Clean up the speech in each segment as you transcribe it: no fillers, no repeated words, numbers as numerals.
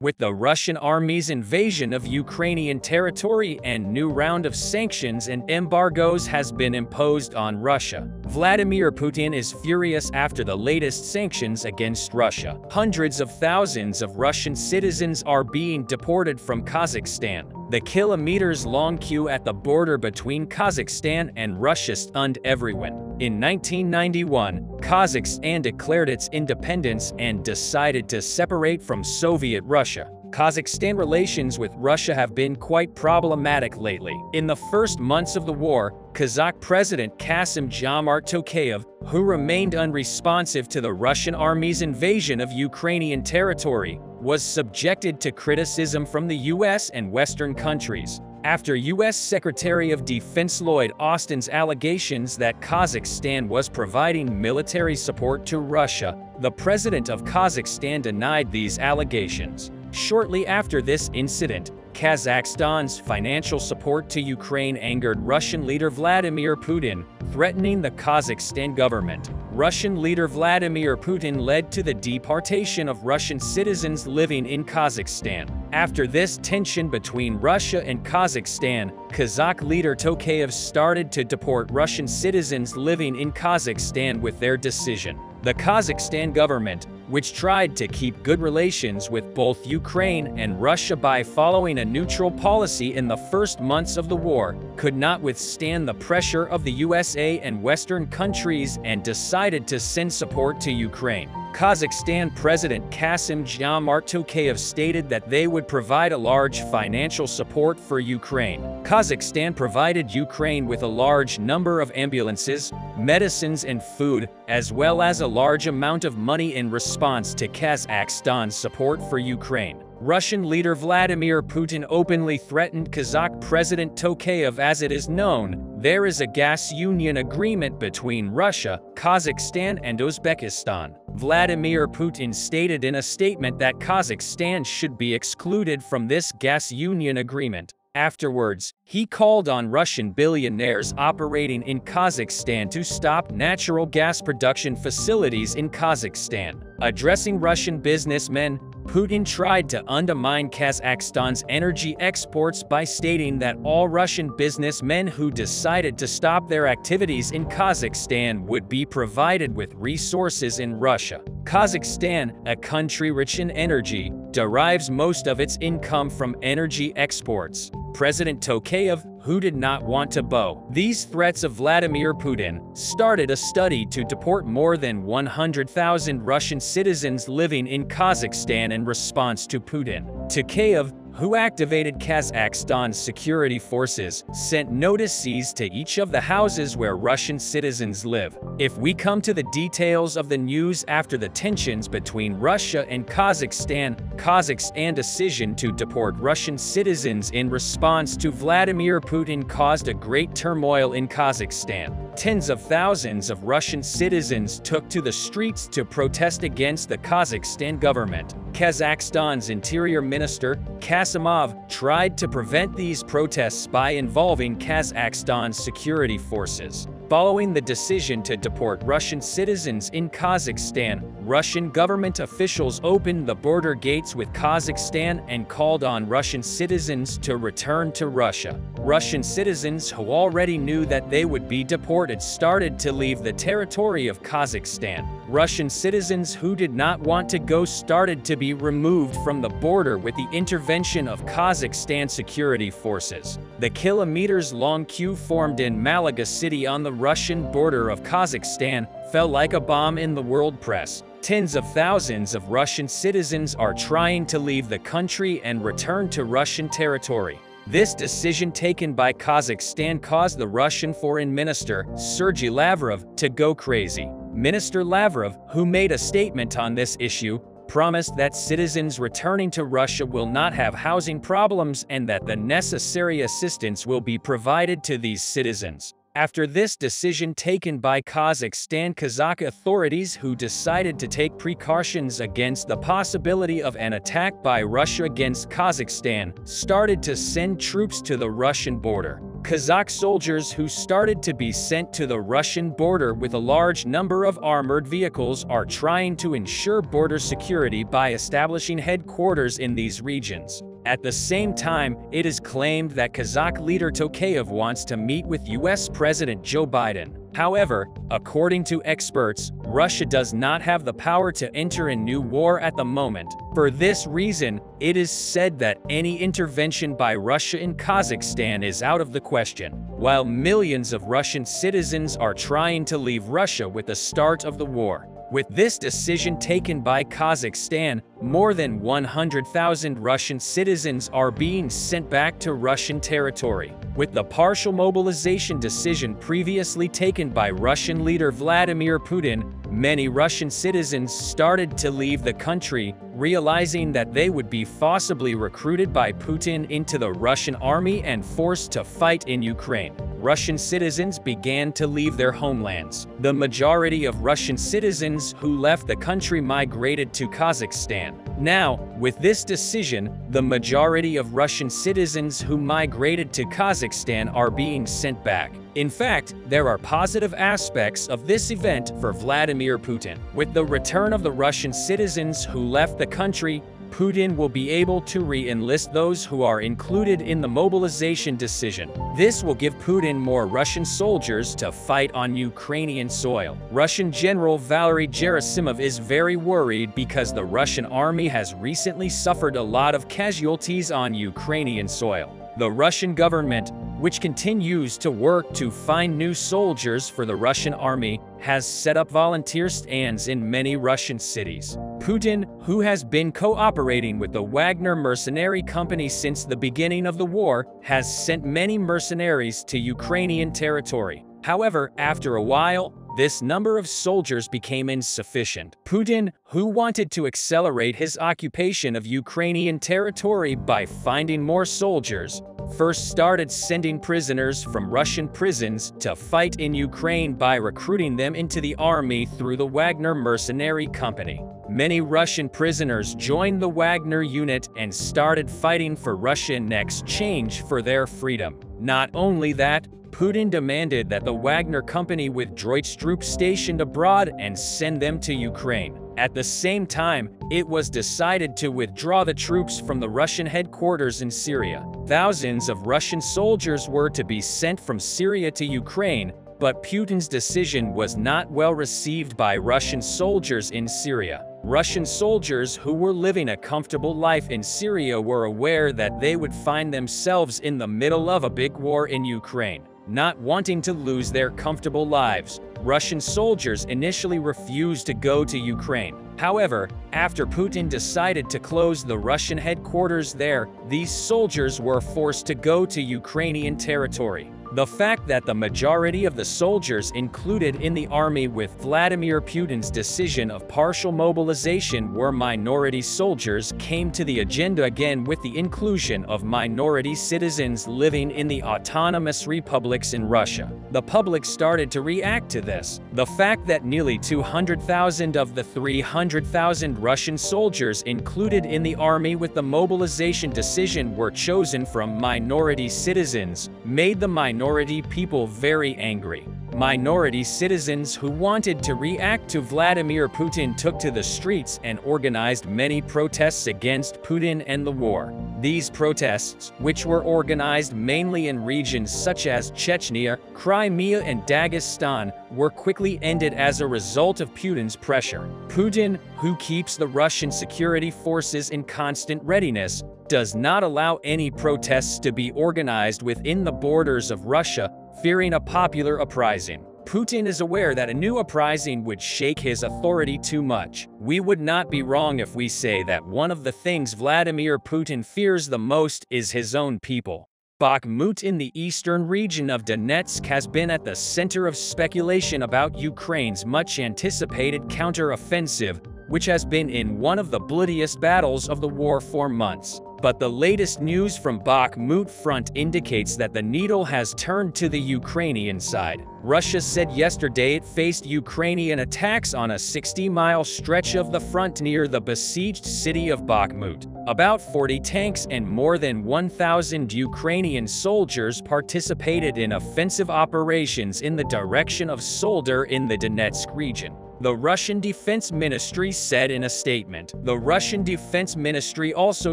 With the Russian army's invasion of Ukrainian territory, and new round of sanctions and embargoes has been imposed on Russia. Vladimir Putin is furious after the latest sanctions against Russia. Hundreds of thousands of Russian citizens are being deported from Kazakhstan. The kilometers-long queue at the border between Kazakhstan and Russia stunned everyone. In 1991, Kazakhstan declared its independence and decided to separate from Soviet Russia. Kazakhstan relations with Russia have been quite problematic lately. In the first months of the war, Kazakh President Kassym-Jomart Tokayev, who remained unresponsive to the Russian army's invasion of Ukrainian territory, was subjected to criticism from the US and Western countries. After US Secretary of Defense Lloyd Austin's allegations that Kazakhstan was providing military support to Russia, the president of Kazakhstan denied these allegations. Shortly after this incident, Kazakhstan's financial support to Ukraine angered Russian leader Vladimir Putin, threatening the Kazakhstan government. Russian leader Vladimir Putin led to the deportation of Russian citizens living in Kazakhstan. After this tension between Russia and Kazakhstan, Kazakh leader Tokayev started to deport Russian citizens living in Kazakhstan with their decision. The Kazakhstan government, which tried to keep good relations with both Ukraine and Russia by following a neutral policy in the first months of the war, could not withstand the pressure of the USA and Western countries and decided to send support to Ukraine. Kazakhstan President Kassym-Jomart Tokayev stated that they would provide a large financial support for Ukraine. Kazakhstan provided Ukraine with a large number of ambulances, medicines and food, as well as a large amount of money in response to Kazakhstan's support for Ukraine. Russian leader Vladimir Putin openly threatened Kazakh President Tokayev. As it is known, there is a gas union agreement between Russia, Kazakhstan and Uzbekistan. Vladimir Putin stated in a statement that Kazakhstan should be excluded from this gas union agreement. Afterwards, he called on Russian billionaires operating in Kazakhstan to stop natural gas production facilities in Kazakhstan. Addressing Russian businessmen, Putin tried to undermine Kazakhstan's energy exports by stating that all Russian businessmen who decided to stop their activities in Kazakhstan would be provided with resources in Russia. Kazakhstan, a country rich in energy, derives most of its income from energy exports. President Tokayev, who did not want to bow these threats of Vladimir Putin, started a study to deport more than 100,000 Russian citizens living in Kazakhstan in response to Putin. Tokayev, who activated Kazakhstan's security forces, sent notices to each of the houses where Russian citizens live. If we come to the details of the news after the tensions between Russia and Kazakhstan's decision to deport Russian citizens in response to Vladimir Putin caused a great turmoil in Kazakhstan. Tens of thousands of Russian citizens took to the streets to protest against the Kazakhstan government. Kazakhstan's Interior Minister, Kasimov, tried to prevent these protests by involving Kazakhstan's security forces. Following the decision to deport Russian citizens in Kazakhstan, Russian government officials opened the border gates with Kazakhstan and called on Russian citizens to return to Russia. Russian citizens who already knew that they would be deported started to leave the territory of Kazakhstan. Russian citizens who did not want to go started to be removed from the border with the intervention of Kazakhstan security forces. The kilometers-long queue formed in Malaga city on the Russian border of Kazakhstan fell like a bomb in the world press. Tens of thousands of Russian citizens are trying to leave the country and return to Russian territory. This decision taken by Kazakhstan caused the Russian Foreign Minister, Sergei Lavrov, to go crazy. Minister Lavrov, who made a statement on this issue, promised that citizens returning to Russia will not have housing problems and that the necessary assistance will be provided to these citizens. After this decision taken by Kazakhstan, Kazakh authorities, who decided to take precautions against the possibility of an attack by Russia against Kazakhstan, started to send troops to the Russian border. Kazakh soldiers who started to be sent to the Russian border with a large number of armored vehicles are trying to ensure border security by establishing headquarters in these regions. At the same time, it is claimed that Kazakh leader Tokayev wants to meet with US President Joe Biden. However, according to experts, Russia does not have the power to enter a new war at the moment. For this reason, it is said that any intervention by Russia in Kazakhstan is out of the question, while millions of Russian citizens are trying to leave Russia with the start of the war. With this decision taken by Kazakhstan, more than 100,000 Russian citizens are being sent back to Russian territory. With the partial mobilization decision previously taken by Russian leader Vladimir Putin, many Russian citizens started to leave the country, realizing that they would be forcibly recruited by Putin into the Russian army and forced to fight in Ukraine. Russian citizens began to leave their homelands. The majority of Russian citizens who left the country migrated to Kazakhstan. Now, with this decision, the majority of Russian citizens who migrated to Kazakhstan are being sent back. In fact, there are positive aspects of this event for Vladimir Putin. With the return of the Russian citizens who left the country, Putin will be able to re-enlist those who are included in the mobilization decision. This will give Putin more Russian soldiers to fight on Ukrainian soil. Russian General Valery Gerasimov is very worried because the Russian army has recently suffered a lot of casualties on Ukrainian soil. The Russian government, which continues to work to find new soldiers for the Russian army, has set up volunteer stands in many Russian cities. Putin, who has been cooperating with the Wagner mercenary company since the beginning of the war, has sent many mercenaries to Ukrainian territory. However, after a while, this number of soldiers became insufficient. Putin, who wanted to accelerate his occupation of Ukrainian territory by finding more soldiers, first started sending prisoners from Russian prisons to fight in Ukraine by recruiting them into the army through the Wagner mercenary company. Many Russian prisoners joined the Wagner unit and started fighting for Russia in exchange for their freedom. Not only that, Putin demanded that the Wagner company withdraw its troops stationed abroad and send them to Ukraine. At the same time, it was decided to withdraw the troops from the Russian headquarters in Syria. Thousands of Russian soldiers were to be sent from Syria to Ukraine, but Putin's decision was not well received by Russian soldiers in Syria. Russian soldiers who were living a comfortable life in Syria were aware that they would find themselves in the middle of a big war in Ukraine. Not wanting to lose their comfortable lives, Russian soldiers initially refused to go to Ukraine. However, after Putin decided to close the Russian headquarters there, these soldiers were forced to go to Ukrainian territory. The fact that the majority of the soldiers included in the army with Vladimir Putin's decision of partial mobilization were minority soldiers came to the agenda again with the inclusion of minority citizens living in the autonomous republics in Russia. The public started to react to this. The fact that nearly 200,000 of the 300,000 Russian soldiers included in the army with the mobilization decision were chosen from minority citizens made the minority people very angry. Minority citizens who wanted to react to Vladimir Putin took to the streets and organized many protests against Putin and the war. These protests, which were organized mainly in regions such as Chechnya, Crimea, and Dagestan, were quickly ended as a result of Putin's pressure. Putin, who keeps the Russian security forces in constant readiness, does not allow any protests to be organized within the borders of Russia, fearing a popular uprising. Putin is aware that a new uprising would shake his authority too much. We would not be wrong if we say that one of the things Vladimir Putin fears the most is his own people. Bakhmut in the eastern region of Donetsk has been at the center of speculation about Ukraine's much-anticipated counter-offensive, which has been in one of the bloodiest battles of the war for months. But the latest news from Bakhmut front indicates that the needle has turned to the Ukrainian side. Russia said yesterday it faced Ukrainian attacks on a 60-mile stretch of the front near the besieged city of Bakhmut. About 40 tanks and more than 1,000 Ukrainian soldiers participated in offensive operations in the direction of Solder in the Donetsk region. The Russian Defense Ministry said in a statement. The Russian Defense Ministry also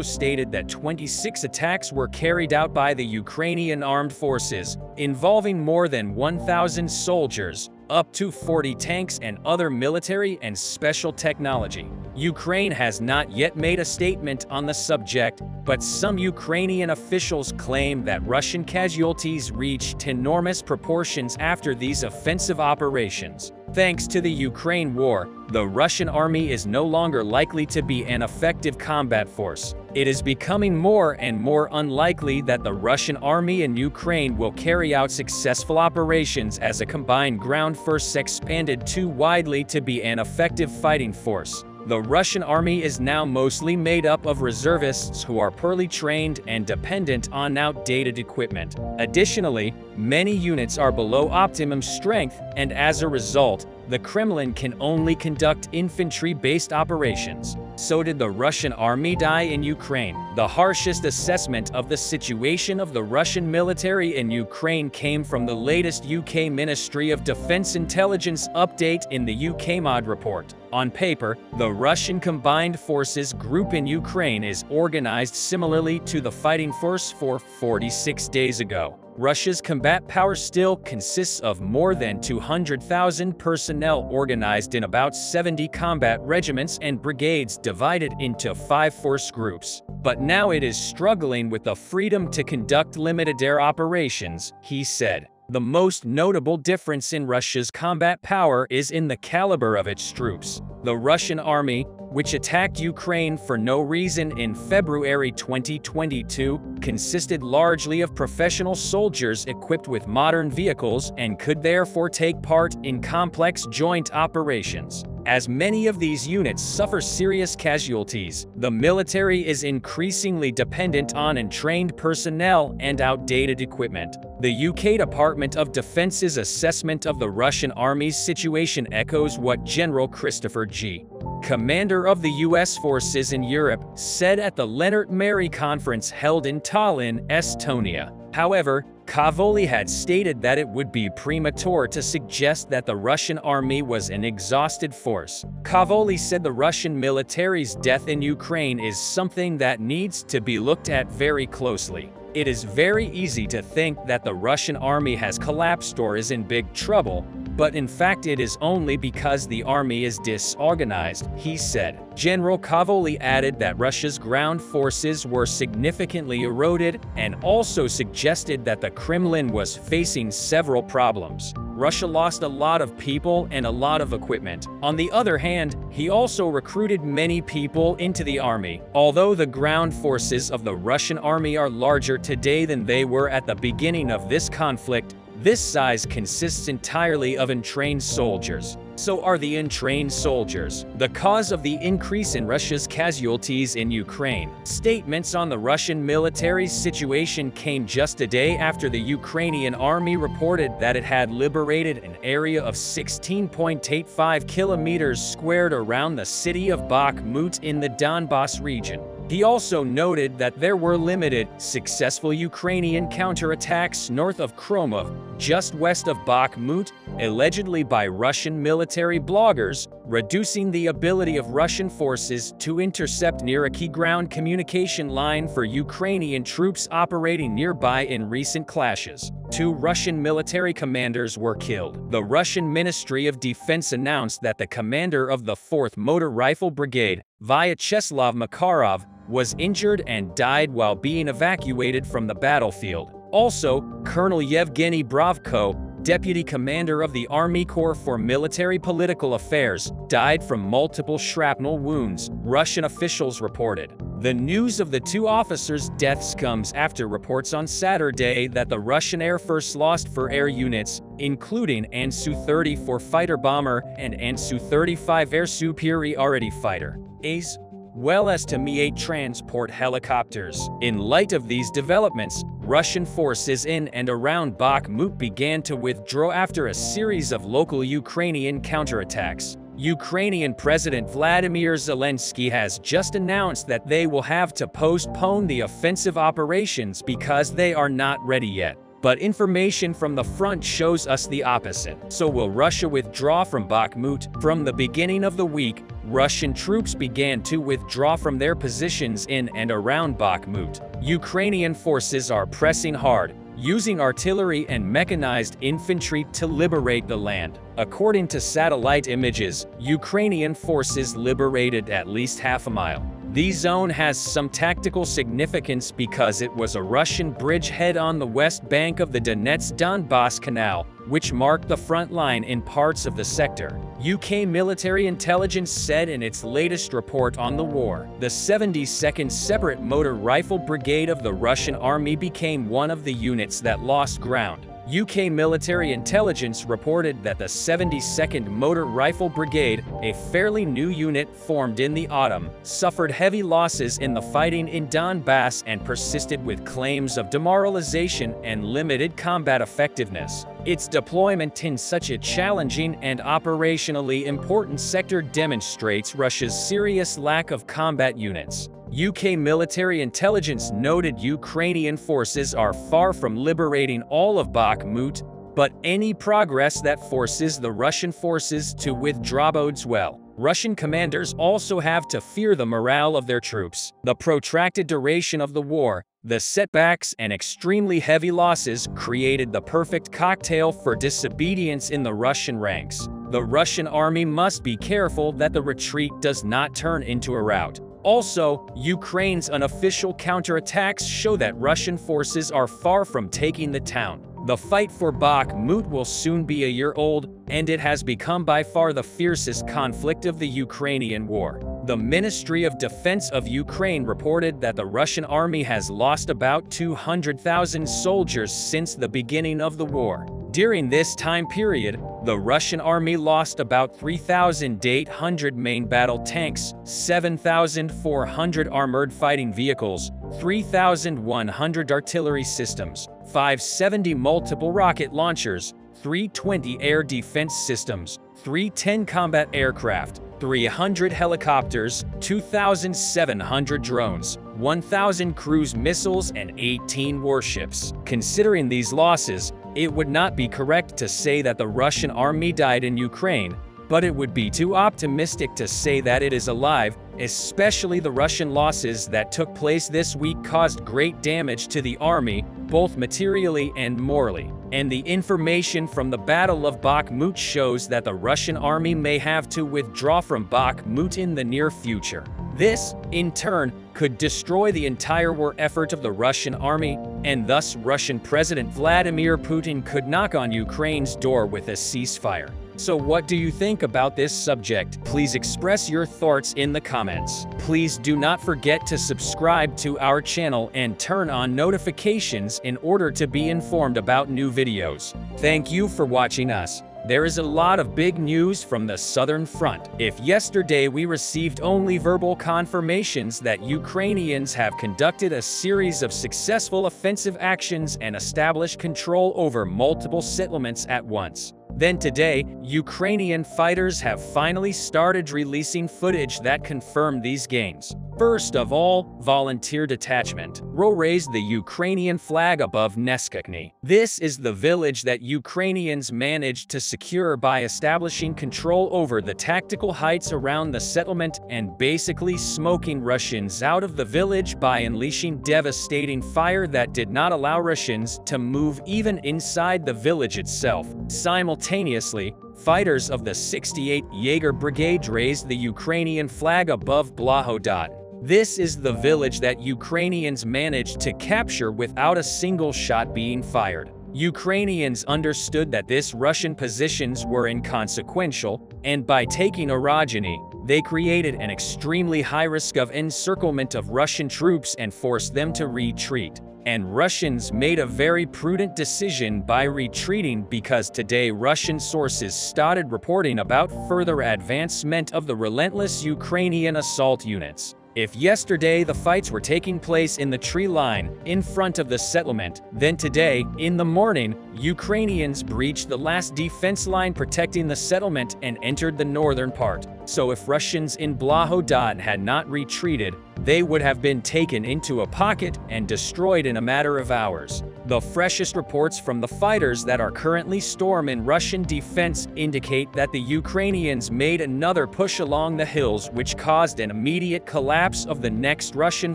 stated that 26 attacks were carried out by the Ukrainian armed forces, involving more than 1,000 soldiers, up to 40 tanks and other military and special technology. Ukraine has not yet made a statement on the subject, but some Ukrainian officials claim that Russian casualties reached enormous proportions after these offensive operations. Thanks to the Ukraine war, the Russian army is no longer likely to be an effective combat force. It is becoming more and more unlikely that the Russian army in Ukraine will carry out successful operations as a combined ground force expanded too widely to be an effective fighting force. The Russian army is now mostly made up of reservists who are poorly trained and dependent on outdated equipment. Additionally, many units are below optimum strength, and as a result, the Kremlin can only conduct infantry-based operations. So did the Russian army die in Ukraine? The harshest assessment of the situation of the Russian military in Ukraine came from the latest UK Ministry of Defense intelligence update in the UKMOD report. On paper, the Russian Combined Forces group in Ukraine is organized similarly to the fighting force for 46 days ago. Russia's combat power still consists of more than 200,000 personnel organized in about 70 combat regiments and brigades divided into 5 force groups. But now it is struggling with the freedom to conduct limited air operations, he said. The most notable difference in Russia's combat power is in the caliber of its troops. The Russian army, which attacked Ukraine for no reason in February 2022, consisted largely of professional soldiers equipped with modern vehicles and could therefore take part in complex joint operations. As many of these units suffer serious casualties, the military is increasingly dependent on untrained personnel and outdated equipment. The UK Department of Defence's assessment of the Russian army's situation echoes what General Christopher G., commander of the US forces in Europe, said at the Lennart Meri conference held in Tallinn, Estonia. However, Cavoli had stated that it would be premature to suggest that the Russian army was an exhausted force. Cavoli said the Russian military's death in Ukraine is something that needs to be looked at very closely. It is very easy to think that the Russian army has collapsed or is in big trouble, but in fact it is only because the army is disorganized, he said. General Cavoli added that Russia's ground forces were significantly eroded and also suggested that the Kremlin was facing several problems. Russia lost a lot of people and a lot of equipment. On the other hand, he also recruited many people into the army. Although the ground forces of the Russian army are larger today than they were at the beginning of this conflict, this size consists entirely of untrained soldiers. So are the untrained soldiers the cause of the increase in Russia's casualties in Ukraine? Statements on the Russian military's situation came just a day after the Ukrainian army reported that it had liberated an area of 16.85 kilometers squared around the city of Bakhmut in the Donbas region. He also noted that there were limited, successful Ukrainian counterattacks north of Kromov, just west of Bakhmut, allegedly by Russian military bloggers, reducing the ability of Russian forces to intercept near a key ground communication line for Ukrainian troops operating nearby in recent clashes. 2 Russian military commanders were killed. The Russian Ministry of Defense announced that the commander of the 4th Motor Rifle Brigade, Vyacheslav Makarov, was injured and died while being evacuated from the battlefield. Also, Colonel Yevgeny Bravko, deputy commander of the Army Corps for Military Political Affairs, died from multiple shrapnel wounds, Russian officials reported. The news of the two officers' deaths comes after reports on Saturday that the Russian Air Force lost 4 air units, including an Su-34 fighter bomber and an Su-35 air superiority fighter, as well as to Mi-8 transport helicopters. In light of these developments, Russian forces in and around Bakhmut began to withdraw after a series of local Ukrainian counterattacks. Ukrainian President Vladimir Zelensky has just announced that they will have to postpone the offensive operations because they are not ready yet. But information from the front shows us the opposite. So will Russia withdraw from Bakhmut? From the beginning of the week, Russian troops began to withdraw from their positions in and around Bakhmut. Ukrainian forces are pressing hard, using artillery and mechanized infantry to liberate the land. According to satellite images, Ukrainian forces liberated at least half a mile. The zone has some tactical significance because it was a Russian bridgehead on the west bank of the Donetsk-Donbass Canal, which marked the front line in parts of the sector. UK military intelligence said in its latest report on the war, the 72nd Separate Motor Rifle Brigade of the Russian Army became one of the units that lost ground. UK military intelligence reported that the 72nd Motor Rifle Brigade, a fairly new unit formed in the autumn, suffered heavy losses in the fighting in Donbass and persisted with claims of demoralization and limited combat effectiveness. Its deployment in such a challenging and operationally important sector demonstrates Russia's serious lack of combat units. UK military intelligence noted Ukrainian forces are far from liberating all of Bakhmut, but any progress that forces the Russian forces to withdraw bodes well. Russian commanders also have to fear the morale of their troops. The protracted duration of the war, the setbacks and extremely heavy losses created the perfect cocktail for disobedience in the Russian ranks. The Russian army must be careful that the retreat does not turn into a rout. Also, Ukraine's unofficial counterattacks show that Russian forces are far from taking the town. The fight for Bakhmut will soon be a year old, and it has become by far the fiercest conflict of the Ukrainian war. The Ministry of Defense of Ukraine reported that the Russian army has lost about 200,000 soldiers since the beginning of the war. During this time period, the Russian army lost about 3,800 main battle tanks, 7,400 armored fighting vehicles, 3,100 artillery systems, 570 multiple rocket launchers, 320 air defense systems, 310 combat aircraft, 300 helicopters, 2,700 drones, 1,000 cruise missiles, and 18 warships. Considering these losses, it would not be correct to say that the Russian army died in Ukraine, but it would be too optimistic to say that it is alive, especially the Russian losses that took place this week caused great damage to the army, both materially and morally. And the information from the Battle of Bakhmut shows that the Russian army may have to withdraw from Bakhmut in the near future. This, in turn, could destroy the entire war effort of the Russian army, and thus Russian President Vladimir Putin could knock on Ukraine's door with a ceasefire. So what do you think about this subject? Please express your thoughts in the comments. Please do not forget to subscribe to our channel and turn on notifications in order to be informed about new videos. Thank you for watching us. There is a lot of big news from the southern front. If yesterday we received only verbal confirmations that Ukrainians have conducted a series of successful offensive actions and established control over multiple settlements at once, then today, Ukrainian fighters have finally started releasing footage that confirm these gains. First of all, volunteer detachment raised the Ukrainian flag above Neskokny. This is the village that Ukrainians managed to secure by establishing control over the tactical heights around the settlement and basically smoking Russians out of the village by unleashing devastating fire that did not allow Russians to move even inside the village itself. Simultaneously, fighters of the 68th Jaeger Brigade raised the Ukrainian flag above Blahodad. This is the village that Ukrainians managed to capture without a single shot being fired. Ukrainians understood that these Russian positions were inconsequential, and by taking Orogeny, they created an extremely high risk of encirclement of Russian troops and forced them to retreat. And Russians made a very prudent decision by retreating because today Russian sources started reporting about further advancement of the relentless Ukrainian assault units. If yesterday the fights were taking place in the tree line in front of the settlement, then today, in the morning, Ukrainians breached the last defense line protecting the settlement and entered the northern part. So if Russians in Blahodad had not retreated, they would have been taken into a pocket and destroyed in a matter of hours. The freshest reports from the fighters that are currently storming Russian defense indicate that the Ukrainians made another push along the hills, which caused an immediate collapse of the next Russian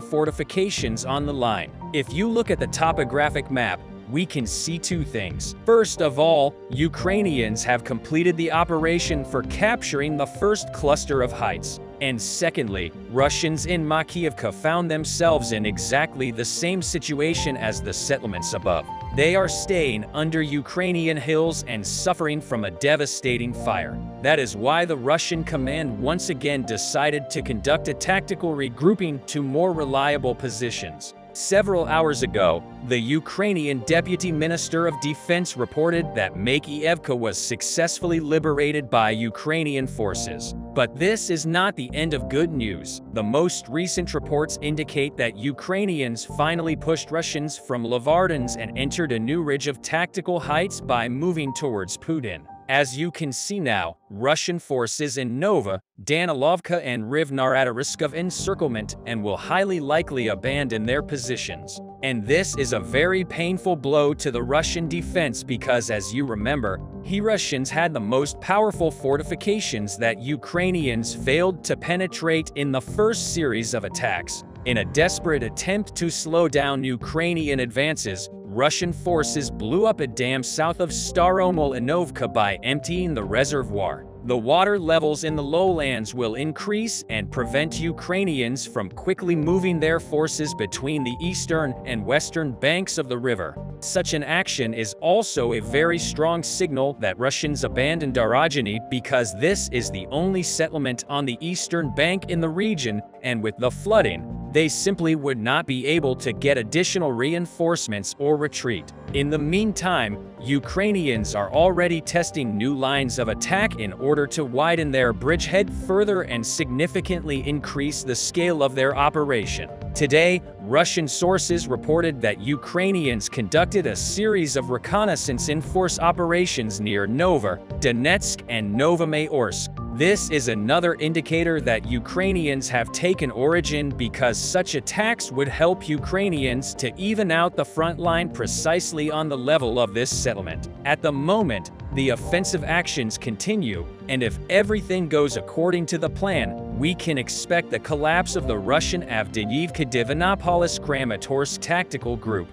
fortifications on the line. If you look at the topographic map, we can see two things. First of all, Ukrainians have completed the operation for capturing the first cluster of heights. And secondly, Russians in Makiyivka found themselves in exactly the same situation as the settlements above. They are staying under Ukrainian hills and suffering from a devastating fire. That is why the Russian command once again decided to conduct a tactical regrouping to more reliable positions. Several hours ago, the Ukrainian Deputy Minister of Defense reported that Makiyevka was successfully liberated by Ukrainian forces. But this is not the end of good news. The most recent reports indicate that Ukrainians finally pushed Russians from Lavardins and entered a new ridge of tactical heights by moving towards Putin. As you can see now, Russian forces in Nova, Danilovka and Rivne are at a risk of encirclement and will highly likely abandon their positions. And this is a very painful blow to the Russian defense because, as you remember, Russians had the most powerful fortifications that Ukrainians failed to penetrate in the first series of attacks. In a desperate attempt to slow down Ukrainian advances, Russian forces blew up a dam south of Staromolinovka by emptying the reservoir. The water levels in the lowlands will increase and prevent Ukrainians from quickly moving their forces between the eastern and western banks of the river. Such an action is also a very strong signal that Russians abandoned Orogeny because this is the only settlement on the eastern bank in the region, and with the flooding, they simply would not be able to get additional reinforcements or retreat. In the meantime, Ukrainians are already testing new lines of attack in order to widen their bridgehead further and significantly increase the scale of their operation. Today, Russian sources reported that Ukrainians conducted a series of reconnaissance in-force operations near Nova, Donetsk, and Novomayorsk. This is another indicator that Ukrainians have taken origin because such attacks would help Ukrainians to even out the front line precisely on the level of this settlement. At the moment, the offensive actions continue, and if everything goes according to the plan, we can expect the collapse of the Russian Avdiivka-Divinopolis-Kramatorsk tactical group.